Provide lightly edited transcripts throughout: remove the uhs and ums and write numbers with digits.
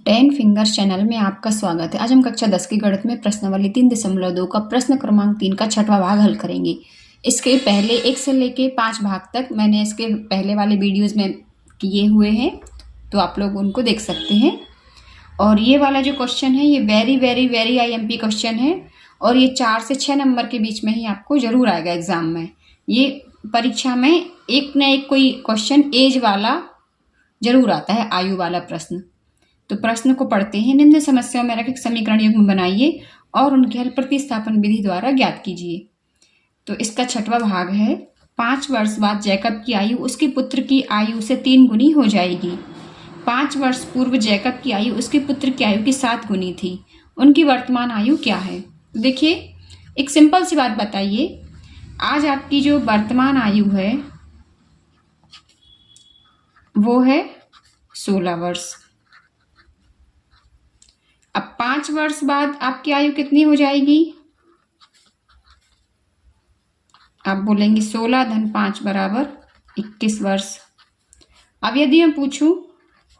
Ten fingers channel में आपका स्वागत है। आज हम कक्षा 10 की गणित में प्रश्नावली 3.2 का प्रश्न क्रमांक 3 का छठवां भाग हल करेंगे। इसके पहले 1 से लेके 5 भाग तक मैंने इसके पहले वाले वीडियोस में किए हुए हैं, तो आप लोग उनको देख सकते हैं। और ये वाला जो क्वेश्चन है ये very very very IMP question है और ये 4 से 6 नंबर के बीच में ही आपको जरूर आएगा एग्जाम में। ये परीक्षा में एक न एक कोई क्वेश्चन एज वाला जरूर आता है, आयु वाला प्रश्न। तो प्रश्न को पढ़ते हैं। निम्न समस्याओं में रखे समीकरण युग्म बनाइए और उनके हल प्रतिस्थापन विधि द्वारा ज्ञात कीजिए। तो इसका छठवां भाग है। 5 वर्ष बाद जैकब की आयु उसके पुत्र की आयु से 3 गुनी हो जाएगी। 5 वर्ष पूर्व जैकब की आयु उसके पुत्र की आयु की 7 गुनी थी। उनकी वर्तमान आयु क्या है? देखिए, एक सिंपल सी बात बताइए, आज आपकी जो वर्तमान आयु है वो है 16 वर्ष। अब 5 वर्ष बाद आपकी आयु कितनी हो जाएगी? आप बोलेंगे 16 धन 5 बराबर 21 वर्ष। अब यदि मैं पूछूं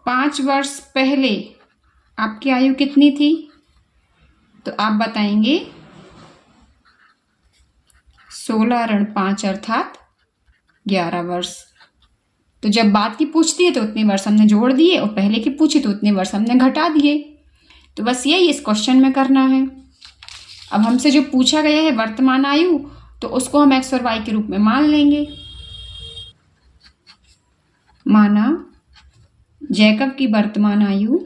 5 वर्ष पहले आपकी आयु कितनी थी, तो आप बताएंगे 16 ऋण 5 अर्थात 11 वर्ष। तो जब बाद की पूछती है तो उतने वर्ष हमने जोड़ दिए और पहले की पूछी तो उतने वर्ष हमने घटा दिए। तो बस यही इस क्वेश्चन में करना है। अब हमसे जो पूछा गया है वर्तमान आयु, तो उसको हम x और y के रूप में मान लेंगे। माना जैकब की वर्तमान आयु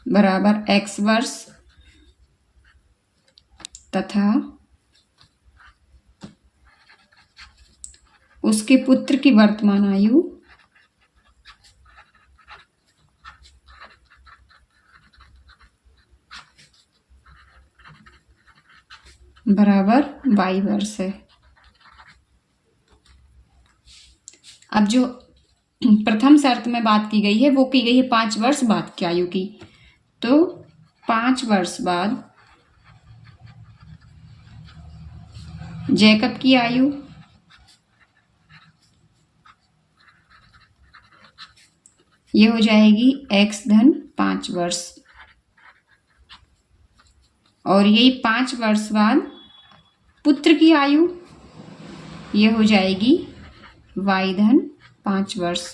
बराबर x वर्ष तथा उसके पुत्र की वर्तमान आयु बराबर y वर्ष है। अब जो प्रथम शर्त में बात की गई है वो की गई है 5 वर्ष बाद की आयु की। तो 5 वर्ष बाद जैकब की आयु ये हो जाएगी x धन 5 वर्ष और यही 5 वर्ष बाद पुत्र की आयु ये हो जाएगी y धन 5 वर्ष।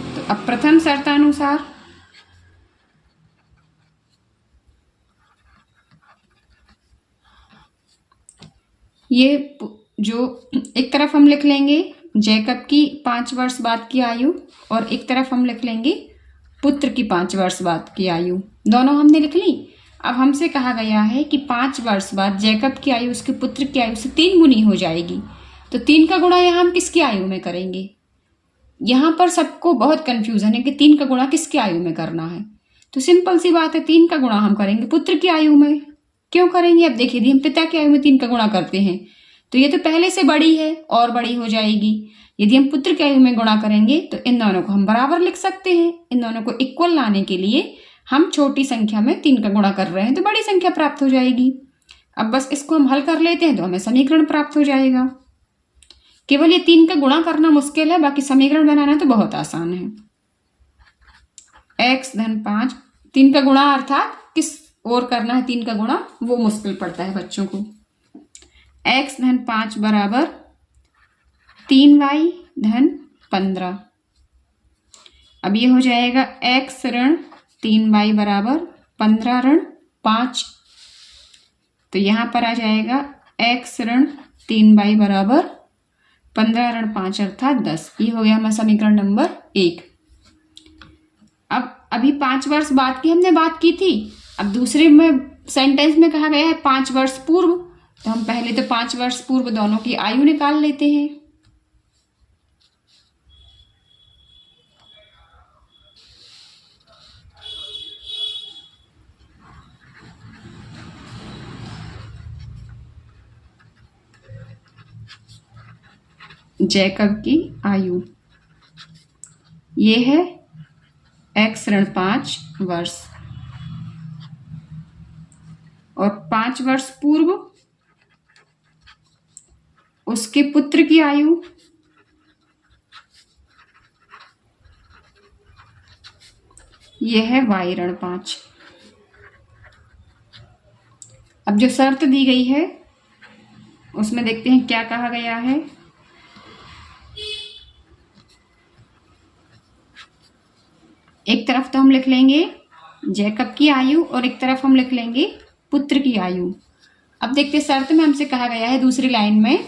तो अब प्रथम शर्तानुसार ये जो एक तरफ हम लिख लेंगे जैकब की 5 वर्ष बाद की आयु और एक तरफ हम लिख लेंगे पुत्र की 5 वर्ष बाद की आयु, दोनों हमने लिख ली। अब हमसे कहा गया है कि 5 वर्ष बाद जैकब की आयु उसके पुत्र की आयु से 3 गुनी हो जाएगी। तो 3 का गुणा यहाँ हम किसकी आयु में करेंगे? यहाँ पर सबको बहुत कंफ्यूजन है कि 3 का गुणा किसकी आयु में करना है। तो सिंपल सी बात है, 3 का गुणा हम करेंगे पुत्र की आयु में। क्यों करेंगे? अब देखिए, यदि हम पिता की आयु में 3 का गुणा करते हैं तो ये तो पहले से बड़ी है और बड़ी हो जाएगी। यदि हम पुत्र की आयु में गुणा करेंगे तो इन दोनों को हम बराबर लिख सकते हैं। इन दोनों को इक्वल लाने के लिए हम छोटी संख्या में 3 का गुणा कर रहे हैं तो बड़ी संख्या प्राप्त हो जाएगी। अब बस इसको हम हल कर लेते हैं तो हमें समीकरण प्राप्त हो जाएगा। केवल ये 3 का गुणा करना मुश्किल है, बाकी समीकरण बनाना तो बहुत आसान है। x धन 5, 3 का गुणा अर्थात किस ओर करना है 3 का गुणा, वो मुश्किल पड़ता है बच्चों को। x धन 5 बराबर 3y धन 15। अब ये हो जाएगा x ऋण 3y बराबर 15 ऋण 5। तो यहां पर आ जाएगा x ऋण 3y बराबर 15 ऋण 5 अर्थात 10। ये हो गया हमारा समीकरण नंबर 1। अब अभी 5 वर्ष बाद की हमने बात की थी। अब दूसरे में सेंटेंस में कहा गया है 5 वर्ष पूर्व, तो हम पहले तो 5 वर्ष पूर्व दोनों की आयु निकाल लेते हैं। जैकब की आयु ये है x ऋण 5 वर्ष और 5 वर्ष पूर्व उसके पुत्र की आयु, यह है y ऋण 5। अब जो शर्त दी गई है उसमें देखते हैं क्या कहा गया है। एक तरफ तो हम लिख लेंगे जैकब की आयु और एक तरफ हम लिख लेंगे पुत्र की आयु। अब देखते हैं शर्त में हमसे कहा गया है दूसरी लाइन में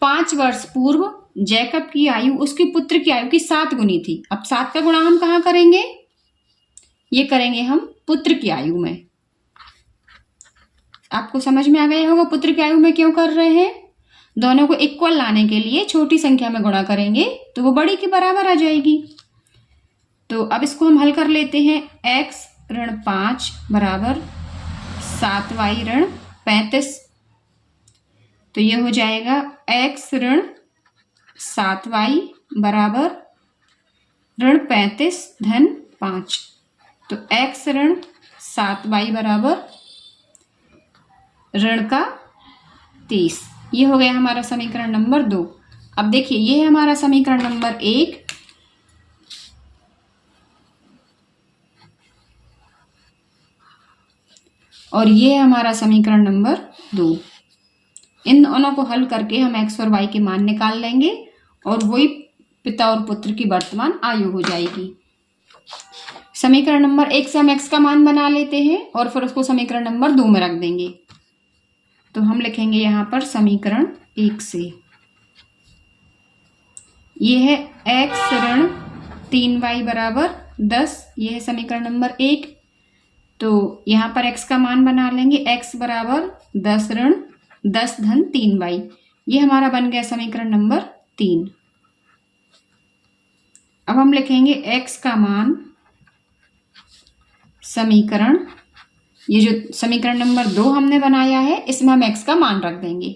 5 वर्ष पूर्व जैकब की आयु उसके पुत्र की आयु की 7 गुनी थी। अब 7 का गुणा हम कहाँ करेंगे, ये करेंगे हम पुत्र की आयु में। आपको समझ में आ गया होगा पुत्र की आयु में क्यों कर रहे हैं। दोनों को इक्वल लाने के लिए छोटी संख्या में गुणा करेंगे तो वो बड़ी के बराबर आ जाएगी। तो अब इसको हम हल कर लेते हैं। x ऋण 5 बराबर 7y ऋण 35। तो ये हो जाएगा x ऋण 7y बराबर ऋण 35 धन 5। तो x ऋण 7y बराबर ऋण का 30। ये हो गया हमारा समीकरण नंबर 2। अब देखिए ये है हमारा समीकरण नंबर 1 और ये है हमारा समीकरण नंबर 2। इन दोनों को हल करके हम x और y के मान निकाल लेंगे और वही पिता और पुत्र की वर्तमान आयु हो जाएगी। समीकरण नंबर 1 से हम x का मान बना लेते हैं और फिर उसको समीकरण नंबर 2 में रख देंगे। तो हम लिखेंगे यहाँ पर समीकरण 1 से ये है x ऋण 3y बराबर 10। ये है समीकरण नंबर 1। तो यहाँ पर x का मान बना लेंगे x बराबर 10 ऋण 10 धन 3y। ये हमारा बन गया समीकरण नंबर 3। अब हम लिखेंगे x का मान समीकरण, ये जो समीकरण नंबर 2 हमने बनाया है इसमें हम x का मान रख देंगे।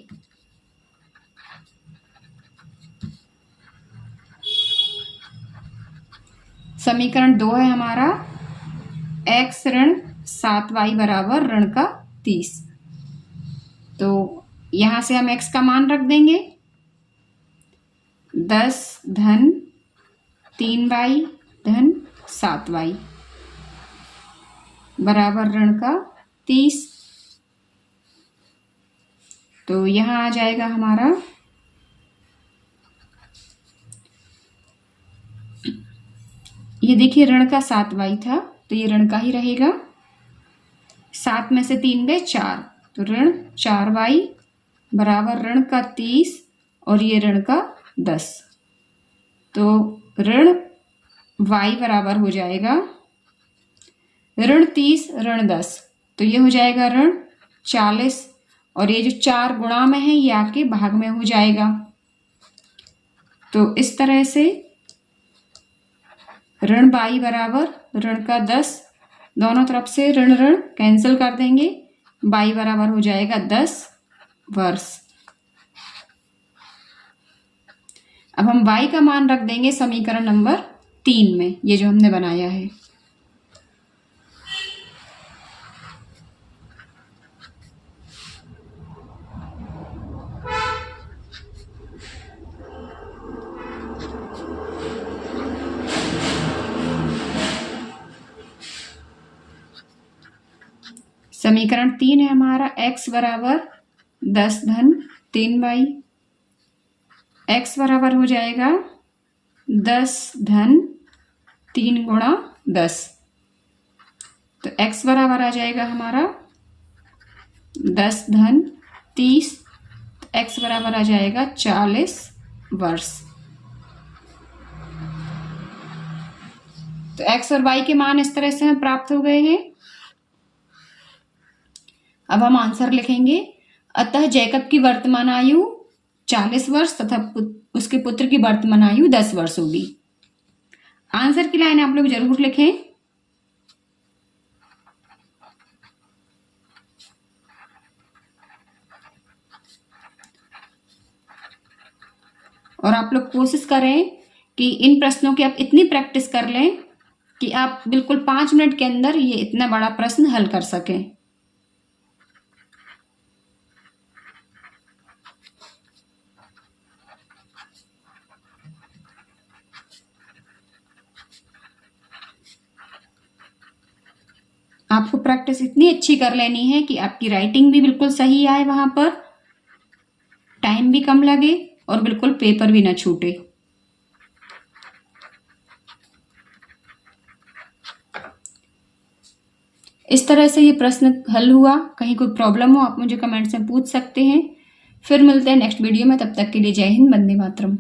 समीकरण 2 है हमारा x ऋण 7y बराबर ऋण का 30। तो यहां से हम x का मान रख देंगे 10 धन 3y धन 7y बराबर ऋण का 30। तो यहां आ जाएगा हमारा ये देखिए ऋण का 7y था तो ये ऋण का ही रहेगा। 7 में से 3 गए 4 तो ऋण 4y बराबर ऋण का 30 और ये ऋण का 10। तो ऋण y बराबर हो जाएगा ऋण 30 ऋण 10। तो ये हो जाएगा ऋण 40 और ये जो 4 गुणा में है ये आके भाग में हो जाएगा। तो इस तरह से ऋण y बराबर ऋण का 10, दोनों तरफ से ऋण ऋण कैंसिल कर देंगे, y बराबर हो जाएगा 10 वर्ष। अब हम y का मान रख देंगे समीकरण नंबर 3 में, ये जो हमने बनाया है। समीकरण 3 है हमारा x बराबर 10 धन 3y। x बराबर हो जाएगा 10 धन 3 गुणा 10। तो x बराबर आ जाएगा हमारा 10 धन 30। x बराबर आ जाएगा 40 वर्ष। तो x और y के मान इस तरह से हमें प्राप्त हो गए हैं। अब हम आंसर लिखेंगे। अतः जैकब की वर्तमान आयु 40 वर्ष तथा उसके पुत्र की वर्तमान आयु 10 वर्ष होगी। आंसर की लाइन आप लोग जरूर लिखें। और आप लोग कोशिश करें कि इन प्रश्नों की आप इतनी प्रैक्टिस कर लें कि आप बिल्कुल 5 मिनट के अंदर ये इतना बड़ा प्रश्न हल कर सकें। प्रैक्टिस इतनी अच्छी कर लेनी है कि आपकी राइटिंग भी बिल्कुल सही आए, वहां पर टाइम भी कम लगे और बिल्कुल पेपर भी ना छूटे। इस तरह से ये प्रश्न हल हुआ। कहीं कोई प्रॉब्लम हो आप मुझे कमेंट्स में पूछ सकते हैं। फिर मिलते हैं नेक्स्ट वीडियो में, तब तक के लिए जय हिंद, वंदे मातरम।